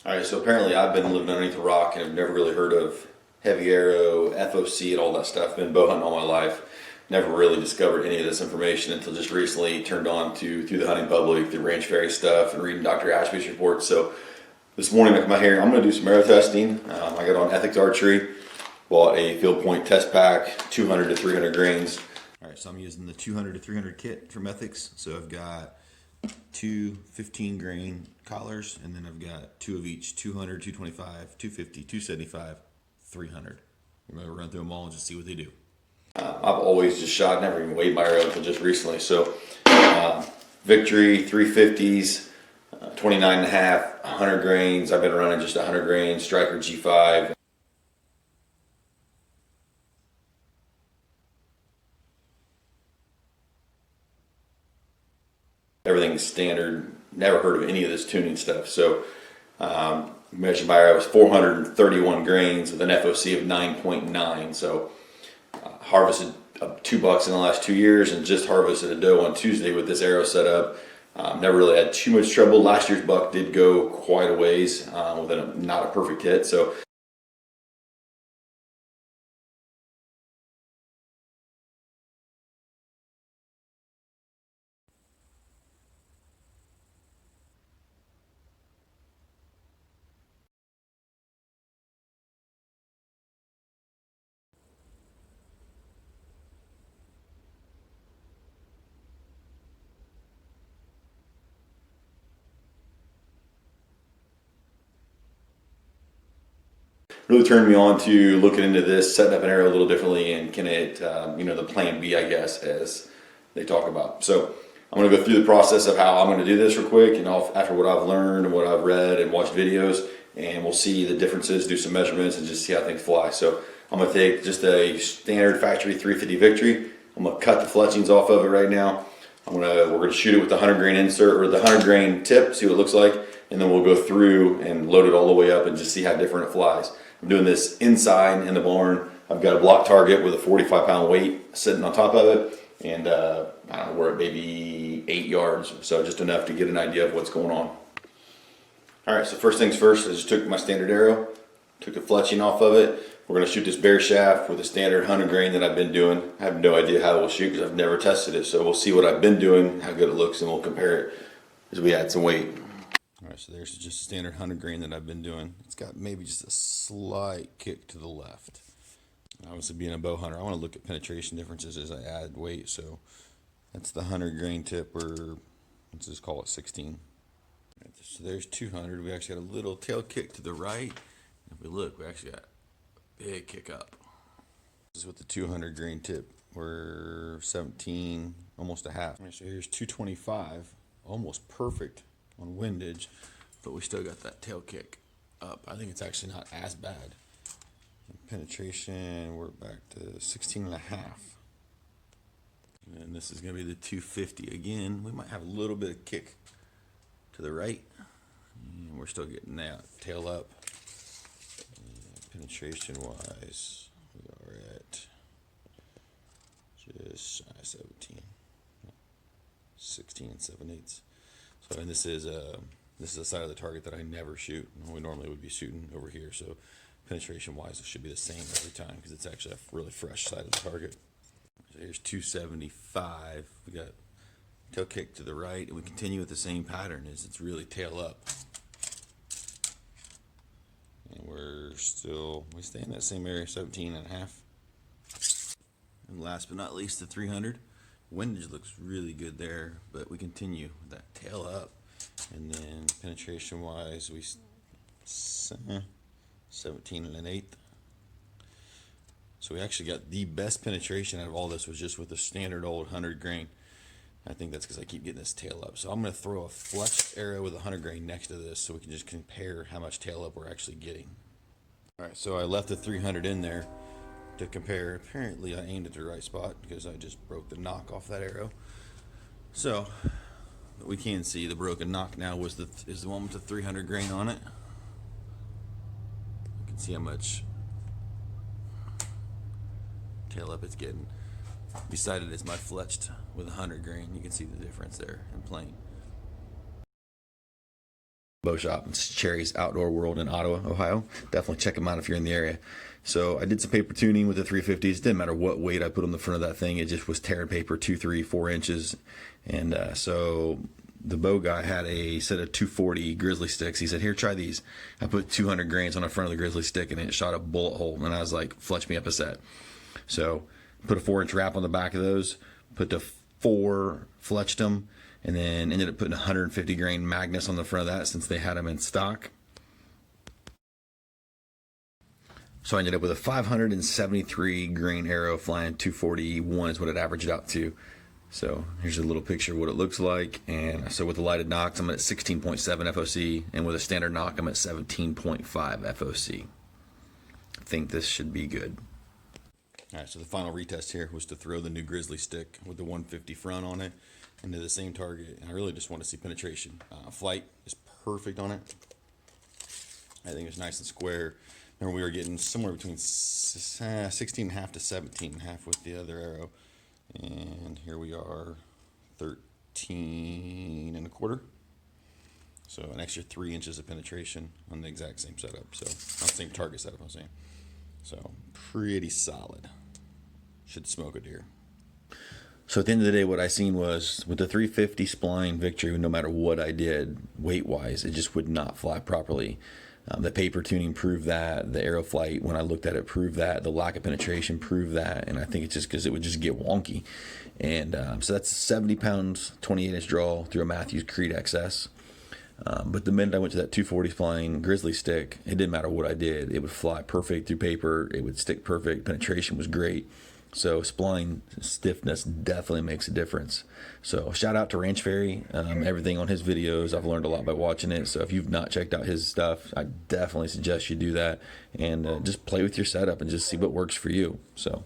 All right, so apparently I've been living underneath a rock and I've never really heard of heavy arrow, FOC, and all that stuff. Been bow hunting all my life. Never really discovered any of this information until just recently turned on to through the hunting public, through Ranch Fairy stuff, and reading Dr. Ashby's reports. So this morning I come out here. I'm going to do some arrow testing. I got on Ethics Archery, bought a field point test pack, 200 to 300 grains. All right, so I'm using the 200 to 300 kit from Ethics. So I've got two 15 grain collars, and then I've got two of each: 200, 225, 250, 275, 300. I'm going to run through them all and just see what they do. I've always just shot, never even weighed my arrow until just recently. So Victory 350s, 29 and a half, 100 grains. I've been running just 100 grains, Striker G5. Everything's standard. Never heard of any of this tuning stuff. So measured by arrow was 431 grains with an FOC of 9.9. So harvested $2 in the last 2 years, and just harvested a doe on Tuesday with this arrow setup. Never really had too much trouble. Last year's buck did go quite a ways with not a perfect hit. So really turned me on to looking into this, setting up an arrow a little differently, and can it, the plan B, I guess, as they talk about. So I'm going to go through the process of how I'm going to do this real quick, and after what I've learned and what I've read and watched videos, and we'll see the differences, do some measurements, and just see how things fly. So I'm going to take just a standard factory 350 Victory. I'm going to cut the fletchings off of it right now. We're going to shoot it with the 100 grain insert, or the 100 grain tip, see what it looks like, and then we'll go through and load it all the way up and just see how different it flies. I'm doing this inside in the barn. I've got a block target with a 45-pound weight sitting on top of it, and I don't know, we're at maybe 8 yards, so just enough to get an idea of what's going on. All right, so first things first, I just took my standard arrow, took the fletching off of it. We're going to shoot this bare shaft with a standard 100 grain that I've been doing. I have no idea how it will shoot because I've never tested it, so we'll see what I've been doing, how good it looks, and we'll compare it as we add some weight. All right, so there's just a standard 100 grain that I've been doing. It's got maybe just a slight kick to the left. Obviously, being a bow hunter, I want to look at penetration differences as I add weight. So that's the 100 grain tip, or let's just call it 16. Right, so there's 200. We actually got a little tail kick to the right. If we look, we actually got a big kick up. This is with the 200 grain tip. We're 17, almost a half. So here's 225, almost perfect on windage, but we still got that tail kick up. I think it's actually not as bad. Penetration, we're back to 16 and a half. And this is going to be the 250 again. We might have a little bit of kick to the right. And we're still getting that tail up. And penetration wise, we are at just shy of 17. 16 and 7/8. So, and this is the side of the target that I never shoot. We normally would be shooting over here. So penetration wise, it should be the same every time because it's actually a really fresh side of the target. So here's 275. We got tail kick to the right, and we continue with the same pattern. It's really tail up, and we stay in that same area, 17 and a half. And last but not least, the 300. Windage looks really good there, but we continue with that tail up, and then penetration wise, we 17 and an eighth. So we actually got the best penetration out of all this was just with the standard old 100 grain. I think that's because I keep getting this tail up. So I'm going to throw a fletched arrow with a 100 grain next to this so we can just compare how much tail up we're actually getting. All right, so I left the 300 in there to compare. Apparently I aimed at the right spot because I just broke the knock off that arrow. So we can see the broken knock now is the one with the 300 grain on it. You can see how much tail up it's getting. Beside it is my fletched with 100 grain. You can see the difference there in plain. bow shop. It's Cherry's Outdoor World in Ottawa, Ohio. Definitely check them out if you're in the area. So I did some paper tuning with the 350s. Didn't matter what weight I put on the front of that thing. It just was tearing paper 2, 3, 4 inches. And so the bow guy had a set of 240 grizzly sticks. He said, here, try these. I put 200 grains on the front of the grizzly stick and it shot a bullet hole. And I was like, fletch me up a set. So put a 4-inch wrap on the back of those, put the 4, fletched them, and then ended up putting 150 grain magnets on the front of that since they had them in stock. So I ended up with a 573 grain arrow flying 241 is what it averaged out to. So here's a little picture of what it looks like. And so with the lighted nocks, I'm at 16.7 FOC, and with a standard nock, I'm at 17.5 FOC. I think this should be good. All right, so the final retest here was to throw the new grizzly stick with the 150 front on it into the same target. And I really just want to see penetration. Flight is perfect on it. I think it's nice and square. Remember, we were getting somewhere between 16.5 to 17.5 with the other arrow. And here we are, 13.25. So an extra 3 inches of penetration on the exact same setup. So, not the same target setup, I'm saying. So, pretty solid. Should smoke a deer. So at the end of the day, what I seen was with the 350 spline Victory, no matter what I did weight-wise, it just would not fly properly. The paper tuning proved that. The arrow flight, when I looked at it, proved that. The lack of penetration proved that. And I think it's just because it would just get wonky. And so that's 70 pounds, 28-inch draw through a Matthews Creed XS. But the minute I went to that 240 spline grizzly stick, it didn't matter what I did. It would fly perfect through paper. It would stick perfect. Penetration was great. So spline stiffness definitely makes a difference. So shout out to Ranch Fairy. Everything on his videos, I've learned a lot by watching it. So if you've not checked out his stuff, I definitely suggest you do that. And just play with your setup and just see what works for you. So